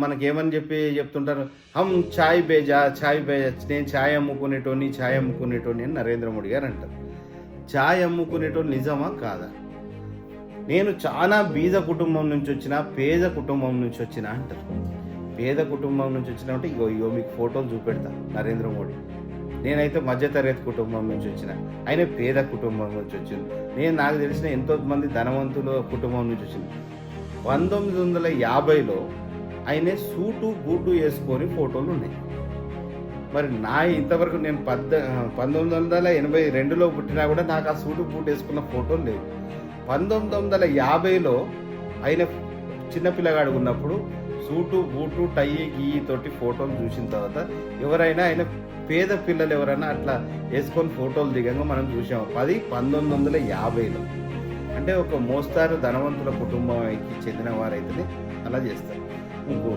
మనకేమని చెప్తుంటారు, హమ్ ఛాయ్ బేజా ఛాయ్ బేజా, నేను ఛాయ్ అమ్ముకునేటోని అని నరేంద్ర మోడీ గారు అంటారు. ఛాయ్ అమ్ముకునేటోని నిజమా కాదా? నేను చాలా బీద కుటుంబం నుంచి వచ్చిన, పేద కుటుంబం నుంచి వచ్చిన అంటారు. పేద కుటుంబం నుంచి వచ్చిన అంటే ఇగో మీకు ఫోటోలు చూపెడతా నరేంద్ర మోడీ. నేనైతే మధ్యతరగతి కుటుంబం నుంచి వచ్చిన, ఆయన పేద కుటుంబం నుంచి వచ్చింది. నాకు తెలిసిన ఎంతో మంది ధనవంతుల కుటుంబం నుంచి వచ్చింది. 1950లో ఆయన సూటు బూటు వేసుకొని ఫోటోలు ఉన్నాయి. మరి ఇంతవరకు నేను 1982లో పుట్టినా కూడా నాకు ఆ సూటు బూటు వేసుకున్న ఫోటోలు లేవు. 1950లో ఆయన చిన్నపిల్లగాడు ఉన్నప్పుడు సూటు బూటు టై గీ తోటి ఫోటోలు చూసిన తర్వాత ఎవరైనా ఆయన పేద పిల్లలు ఎవరైనా అట్లా వేసుకొని ఫోటోలు దిగంగా మనం చూసాము. 1950లో. అంటే ఒక మోస్తారు ధనవంతుల కుటుంబానికి చెందిన వారైతేనే అలా చేస్తారు. ఇంకో